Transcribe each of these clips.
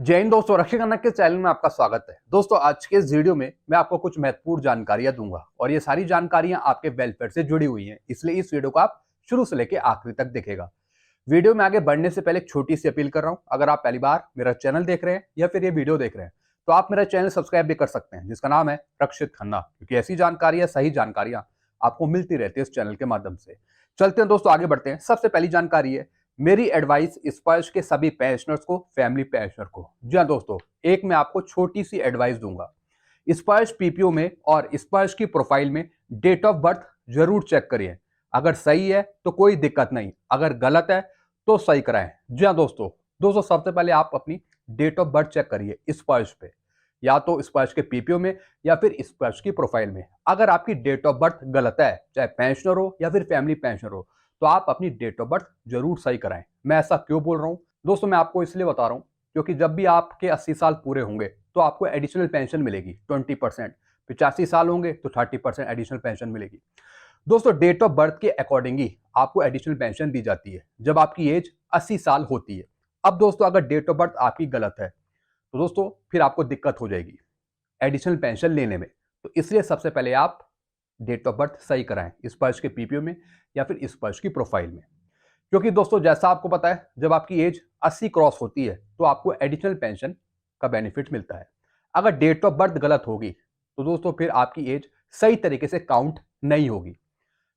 जय हिंद दोस्तों, रक्षक कनक के चैनल में आपका स्वागत है। दोस्तों, आज के इस वीडियो में मैं आपको कुछ महत्वपूर्ण जानकारियां दूंगा और ये सारी जानकारियां आपके वेलफेयर से जुड़ी हुई हैं, इसलिए इस वीडियो को आप शुरू से लेकर आखिरी तक देखेगा। वीडियो में आगे बढ़ने से पहले एक छोटी सी अपील कर रहा हूं, अगर आप पहली बार मेरा चैनल देख रहे हैं या फिर ये वीडियो देख रहे हैं तो आप मेरा चैनल सब्सक्राइब भी कर सकते हैं, जिसका नाम है रक्षित खन्ना, क्योंकि ऐसी जानकारियां, सही जानकारियां आपको मिलती रहती है इस चैनल के माध्यम से। चलते हैं दोस्तों, आगे बढ़ते हैं। सबसे पहली जानकारी है मेरी एडवाइस स्पर्श के सभी पेंशनर्स को, फैमिली पेंशनर को। जी हाँ दोस्तों, एक मैं आपको छोटी सी एडवाइस दूंगा। स्पर्श पीपीओ में और स्पर्श की प्रोफाइल में डेट ऑफ बर्थ जरूर चेक करिए। अगर सही है तो कोई दिक्कत नहीं, अगर गलत है तो सही कराएं। जी हाँ दोस्तों, सबसे पहले आप अपनी डेट ऑफ बर्थ चेक करिए स्पर्श पे, या तो स्पर्श के पीपीओ में या फिर स्पर्श की प्रोफाइल में। अगर आपकी डेट ऑफ बर्थ गलत है, चाहे पेंशनर हो या फिर फैमिली पेंशनर हो, तो आप अपनी डेट ऑफ बर्थ जरूर सही कराएं। मैं ऐसा क्यों बोल रहा हूं दोस्तों, मैं आपको इसलिए बता रहा हूं क्योंकि जब भी आपके 80 साल पूरे होंगे तो आपको एडिशनल पेंशन मिलेगी 20%। 85 साल होंगे तो 30% एडिशनल पेंशन मिलेगी। दोस्तों, डेट ऑफ बर्थ के अकॉर्डिंग ही आपको एडिशनल पेंशन दी जाती है जब आपकी एज 80 साल होती है। अब दोस्तों, अगर डेट ऑफ बर्थ आपकी गलत है तो दोस्तों फिर आपको दिक्कत हो जाएगी एडिशनल पेंशन लेने में। तो इसलिए सबसे पहले आप डेट ऑफ बर्थ सही कराएं स्पर्श के पीपीओ में या फिर स्पर्श की प्रोफाइल में, क्योंकि दोस्तों जैसा आपको पता है जब आपकी एज 80 क्रॉस होती है तो आपको एडिशनल पेंशन का बेनिफिट मिलता है। अगर डेट ऑफ बर्थ गलत होगी तो दोस्तों फिर आपकी एज सही तरीके से काउंट नहीं होगी,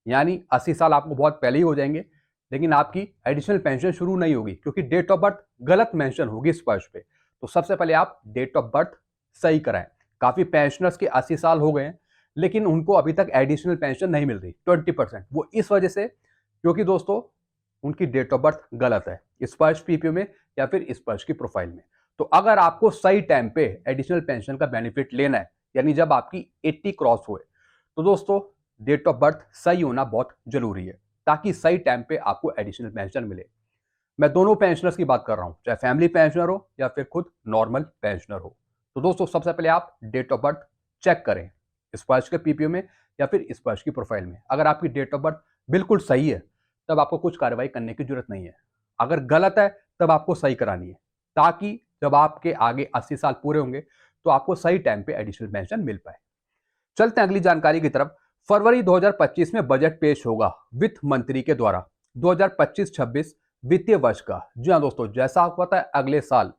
यानी 80 साल आपको बहुत पहले ही हो जाएंगे लेकिन आपकी एडिशनल पेंशन शुरू नहीं होगी क्योंकि डेट ऑफ बर्थ गलत मेंशन होगी स्पर्श पे। तो सबसे पहले आप डेट ऑफ बर्थ सही कराएं। काफी पेंशनर्स के 80 साल हो गए हैं लेकिन उनको अभी तक एडिशनल पेंशन नहीं मिल रही 20%। वो इस वजह से क्योंकि दोस्तों उनकी डेट ऑफ बर्थ गलत है स्पर्श पीपीओ में या फिर स्पर्श की प्रोफाइल में। तो अगर आपको सही टाइम पे एडिशनल पेंशन का बेनिफिट लेना है, यानी जब आपकी 80 क्रॉस हुए, तो दोस्तों डेट ऑफ बर्थ सही होना बहुत जरूरी है ताकि सही टाइम पे आपको एडिशनल पेंशन मिले। मैं दोनों पेंशनर्स की बात कर रहा हूं, चाहे फैमिली पेंशनर हो या फिर खुद नॉर्मल पेंशनर हो। तो दोस्तों सबसे पहले आप डेट ऑफ बर्थ चेक करें स्पर्श के पीपीओ में या फिर स्पर्श की प्रोफाइल में। अगर आपकी डेट ऑफ बर्थ बिल्कुल सही है तब आपको कुछ कार्रवाई करने की जरूरत नहीं है। अगर गलत है तब आपको सही करानी है ताकि जब आपके आगे 80 साल पूरे होंगे तो आपको सही टाइम पे एडिशनल पेंशन मिल पाए। चलते हैं अगली जानकारी की तरफ। फरवरी 2025 में बजट पेश होगा वित्त मंत्री के द्वारा 2025-26 वित्तीय वर्ष का। जी हाँ दोस्तों, जैसा आपको पता है अगले साल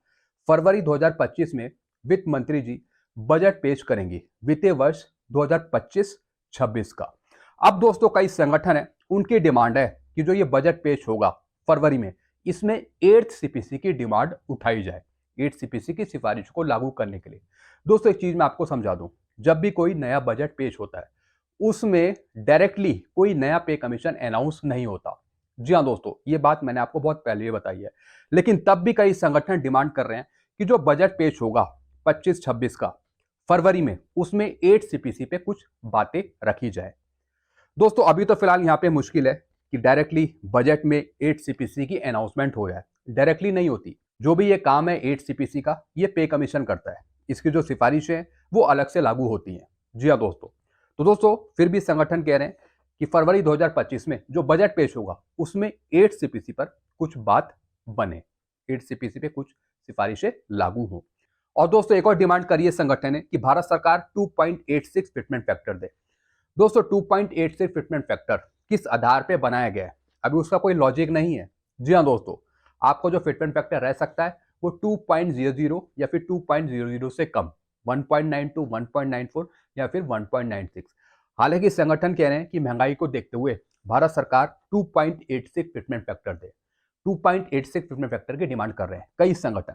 फरवरी 2025 में वित्त मंत्री जी बजट पेश करेंगे वित्तीय वर्ष 2025-26 का। अब दोस्तों कई संगठन है, उनकी डिमांड है कि जो ये बजट पेश होगा फरवरी में, इसमें 8th सीपीसी की डिमांड उठाई जाए, 8th सीपीसी की सिफारिश को लागू करने के लिए। दोस्तों एक चीज मैं आपको समझा दूं, जब भी कोई नया बजट पेश होता है उसमें डायरेक्टली कोई नया पे कमीशन अनाउंस नहीं होता। जी हाँ दोस्तों, ये बात मैंने आपको बहुत पहले ही बताई है, लेकिन तब भी कई संगठन डिमांड कर रहे हैं कि जो बजट पेश होगा 25-26 का फरवरी में, उसमें 8th सीपीसी पे कुछ बातें रखी जाए। दोस्तों अभी तो फिलहाल यहाँ पे मुश्किल है कि डायरेक्टली बजट में 8th सीपीसी की अनाउंसमेंट हो जाए, डायरेक्टली नहीं होती। जो भी ये काम है 8th सीपीसी का, ये पे कमीशन करता है, इसकी जो सिफारिशें हैं वो अलग से लागू होती हैं। जी हाँ दोस्तों, तो दोस्तों फिर भी संगठन कह रहे हैं कि फरवरी 2025 में जो बजट पेश होगा उसमें 8th सीपीसी पर कुछ बात बने, 8th सीपीसी पे कुछ सिफारिशें लागू हों। और दोस्तों एक और डिमांड करी है संगठन ने कि भारत सरकार 2.86 फिटमेंट फैक्टर दे। दोस्तों 2.86 फिटमेंट फैक्टर किस आधार पे बनाया गया है, अभी उसका कोई लॉजिक नहीं है। जी हाँ दोस्तों, आपको जो फिटमेंट फैक्टर रह सकता है वो 2.00 या फिर 2.00 से कम, 1.92, 1.94 या फिर 1.96। हालांकि संगठन कह रहे हैं कि महंगाई को देखते हुए भारत सरकार 2.86 फिटमेंट फैक्टर दे, 2.86 फिटमेंट फैक्टर की डिमांड कर रहे हैं कई संगठन।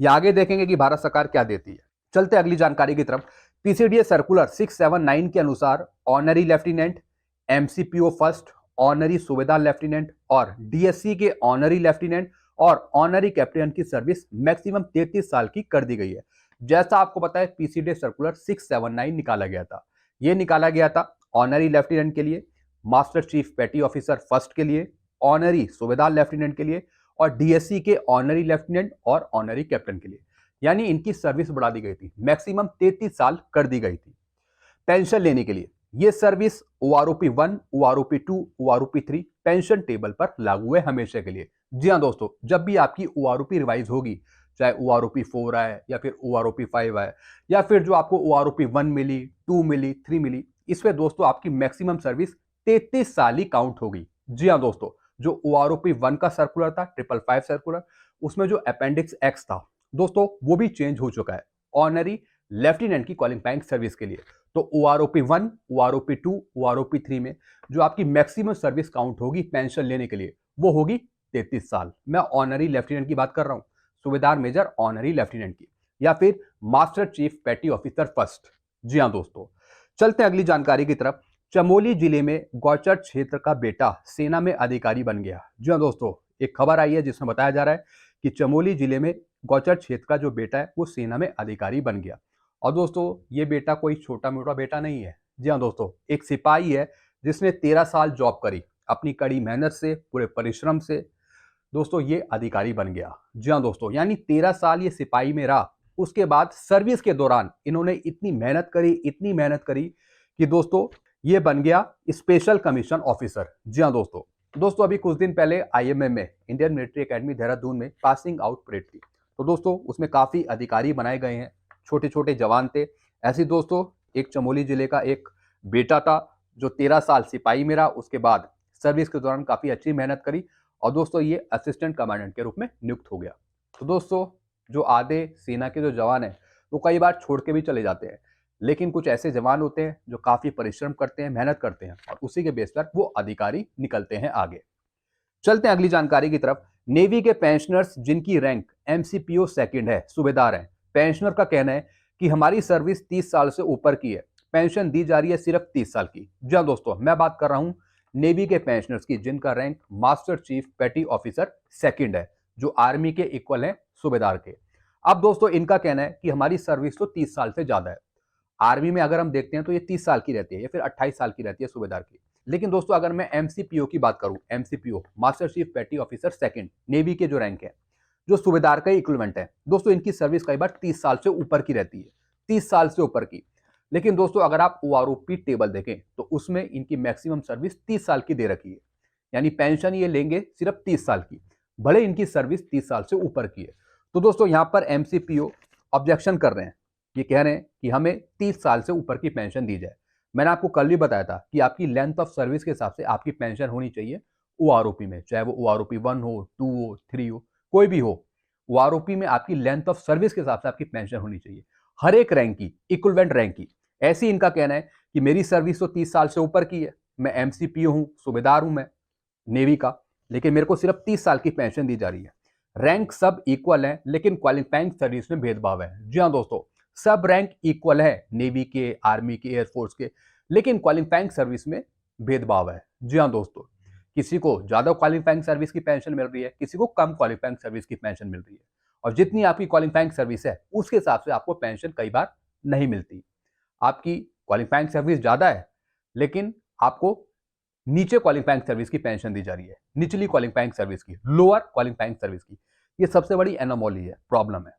ये आगे देखेंगे कि भारत सरकार क्या देती है। चलते अगली जानकारी की तरफ। पीसीडीएस सर्कुलर 679 के अनुसार ऑनरी लेफ्टिनेंट, एमसीपीओ फर्स्ट, ऑनरी सूबेदार लेफ्टिनेंट और डीएससी के ऑनरी लेफ्टिनेंट और ऑनरी कैप्टन की सर्विस मैक्सिमम 33 साल की कर दी गई है। जैसा आपको पता है पीसीडीएस सर्कुलर 679 निकाला गया था, ये निकाला गया था ऑनरी लेफ्टिनेंट के लिए, मास्टर चीफ पेटी ऑफिसर फर्स्ट के लिए, ऑनरी सूबेदार लेफ्टिनेंट के लिए और डीएससी के ऑनरी लेफ्टिनेंट और ऑनरी कैप्टन के लिए। यानी इनकी सर्विस बढ़ा दी गई थी, मैक्सिमम 33 साल कर दी गई थी। पेंशन लेने के लिए ये service OROP 1, OROP 2, OROP 3 pension table पर लागू है हमेशा के लिए। जी हाँ दोस्तों, जब भी आपकी ओआरओपी रिवाइज होगी चाहे OROP 4 आए या फिर OROP 5 आए या फिर जो आपको OROP 1 मिली, 2 मिली, 3 मिली, इसमें दोस्तों आपकी मैक्सिमम सर्विस 33 साल ही काउंट होगी। जी हाँ दोस्तों, जो OROP 1 का सर्कुलर था 555 सर्कुलर, उसमें जो अपेंडिक्स एक्स था दोस्तों वो भी चेंज हो चुका है ऑनरी लेफ्टिनेंट की क्वालिफाइंग सर्विस के लिए। तो OROP 1, OROP 2, OROP 3 में जो आपकी मैक्सिमम सर्विस काउंट होगी पेंशन लेने के लिए वो होगी 33 साल। मैं ऑनरी लेफ्टिनेंट की बात कर रहा हूं, सूबेदार मेजर ऑनरी लेफ्टिनेंट की, या फिर मास्टर चीफ पेटी ऑफिसर फर्स्ट। जी हाँ दोस्तों, चलते हैं अगली जानकारी की तरफ। चमोली जिले में गौचर क्षेत्र का बेटा सेना में अधिकारी बन गया। जी हाँ दोस्तों, एक खबर आई है जिसमें बताया जा रहा है कि चमोली जिले में गौचर क्षेत्र का जो बेटा है वो सेना में अधिकारी बन गया। और दोस्तों ये बेटा कोई छोटा मोटा बेटा नहीं है। जी हाँ दोस्तों, एक सिपाही है जिसने 13 साल जॉब करी, अपनी कड़ी मेहनत से, पूरे परिश्रम से दोस्तों ये अधिकारी बन गया। जी हाँ दोस्तों, यानी 13 साल ये सिपाही में रहा, उसके बाद सर्विस के दौरान इन्होंने इतनी मेहनत करी, इतनी मेहनत करी कि दोस्तों ये बन गया स्पेशल कमीशन ऑफिसर। जी हाँ दोस्तों अभी कुछ दिन पहले IMA में, इंडियन मिलिट्री एकेडमी देहरादून में पासिंग आउट परेड थी। तो दोस्तों उसमें काफी अधिकारी बनाए गए हैं, छोटे छोटे जवान थे। ऐसे दोस्तों एक चमोली जिले का एक बेटा था जो 13 साल सिपाही में रहा, उसके बाद सर्विस के दौरान काफी अच्छी मेहनत करी और दोस्तों ये असिस्टेंट कमांडेंट के रूप में नियुक्त हो गया। तो दोस्तों जो आधे सेना के जो जवान हैं वो कई बार छोड़ के भी चले जाते हैं, लेकिन कुछ ऐसे जवान होते हैं जो काफी परिश्रम करते हैं, मेहनत करते हैं और उसी के बेस पर वो अधिकारी निकलते हैं आगे। चलते हैं अगली जानकारी की तरफ। नेवी के पेंशनर्स जिनकी रैंक MCPO सेकंड है, सूबेदार हैं, पेंशनर का कहना है कि हमारी सर्विस 30 साल से ऊपर की है, पेंशन दी जा रही है सिर्फ 30 साल की। जी हाँ दोस्तों, मैं बात कर रहा हूं नेवी के पेंशनर्स की जिनका रैंक मास्टर चीफ पेटी ऑफिसर सेकंड है, जो आर्मी के इक्वल है सूबेदार के। अब दोस्तों इनका कहना है कि हमारी सर्विस तो 30 साल से ज्यादा है। आर्मी में अगर हम देखते हैं तो ये 30 साल की रहती है या फिर 28 साल की रहती है सूबेदार की। लेकिन दोस्तों अगर मैं MCPO की बात करूं, MCPO मास्टर चीफ पेटी ऑफिसर सेकंड, नेवी के जो रैंक है, जो सूबेदार का इक्विवेलेंट है, दोस्तों इनकी सर्विस कई बार 30 साल से ऊपर की रहती है, 30 साल से ऊपर की। लेकिन दोस्तों अगर आप OROP टेबल देखें तो उसमें इनकी मैक्सिमम सर्विस 30 साल की दे रखी है, यानी पेंशन ये लेंगे सिर्फ 30 साल की, भले इनकी सर्विस 30 साल से ऊपर की है। तो दोस्तों यहाँ पर MCPO ऑब्जेक्शन कर रहे हैं, ये कह रहे हैं कि हमें 30 साल से ऊपर की पेंशन दी जाए। मैंने आपको कल भी बताया था कि आपकी लेंथ ऑफ सर्विस के हिसाब से आपकी पेंशन होनी चाहिए OROP में, चाहे वो OROP 1 हो, 2 हो, 3 हो, कोई भी हो। OROP में आपकी लेंथ ऑफ सर्विस के हिसाब से आपकी पेंशन होनी चाहिए, हर एक रैंक की, इक्विवेलेंट रैंक की। ऐसे इनका कहना है कि मेरी सर्विस तो 30 साल से ऊपर की है, मैं MCPO हूं, सूबेदार हूं मैं नेवी का, लेकिन मेरे को सिर्फ 30 साल की पेंशन दी जा रही है। रैंक सब इक्वल है लेकिन क्वालिफाइंग सर्विस में भेदभाव है। जी हाँ दोस्तों, सब रैंक इक्वल है, नेवी के, आर्मी के, एयरफोर्स के, लेकिन क्वालिफाइंग सर्विस में भेदभाव है। जी हाँ दोस्तों, किसी को ज्यादा क्वालिफाइंग सर्विस की पेंशन मिल रही है, किसी को कम क्वालिफाइंग सर्विस की पेंशन मिल रही है, और जितनी आपकी क्वालिफाइंग सर्विस है उसके हिसाब से आपको पेंशन कई बार नहीं मिलती। आपकी क्वालिफाइंग सर्विस ज्यादा है लेकिन आपको नीचे क्वालिफाइंग सर्विस की पेंशन दी जा रही है, निचली क्वालिफाइंग सर्विस की, लोअर क्वालिफाइंग सर्विस की। ये सबसे बड़ी एनोमोली है, प्रॉब्लम है।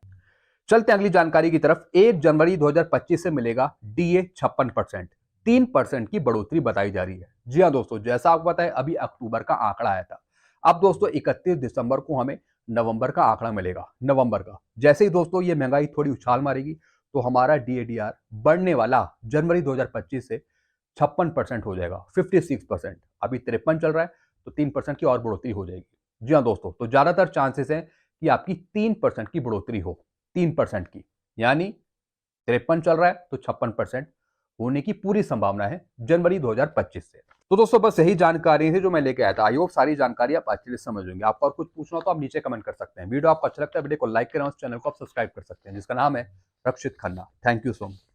चलते हैं अगली जानकारी की तरफ। 1 जनवरी 2025 से मिलेगा DA 56%, 3% की बढ़ोतरी बताई जा रही है। जी हाँ दोस्तों, जैसा आपको पता है अभी अक्टूबर का आंकड़ा आया था, अब दोस्तों 31 दिसंबर को हमें नवंबर का आंकड़ा मिलेगा, नवंबर का। जैसे ही दोस्तों ये महंगाई थोड़ी उछाल मारेगी तो हमारा DADR बढ़ने वाला जनवरी 2025 से 56% हो जाएगा, 56%। अभी 53 चल रहा है तो 3% की और बढ़ोतरी हो जाएगी। जी हाँ दोस्तों, तो ज्यादातर चांसेस है कि आपकी 3% की बढ़ोतरी हो, 3% की, यानी 53 चल रहा है तो 56% होने की पूरी संभावना है जनवरी 2025 से। तो दोस्तों बस यही जानकारी है जो मैं लेके आया था। आई होप सारी जानकारी आप अच्छे से समझ होंगे। आपको और कुछ पूछना हो तो आप नीचे कमेंट कर सकते हैं। वीडियो आपको अच्छा लगता है वीडियो को लाइक करें और चैनल को आप सब्सक्राइब कर सकते हैं, जिसका नाम है Rakshit Khanna. Thank you so much.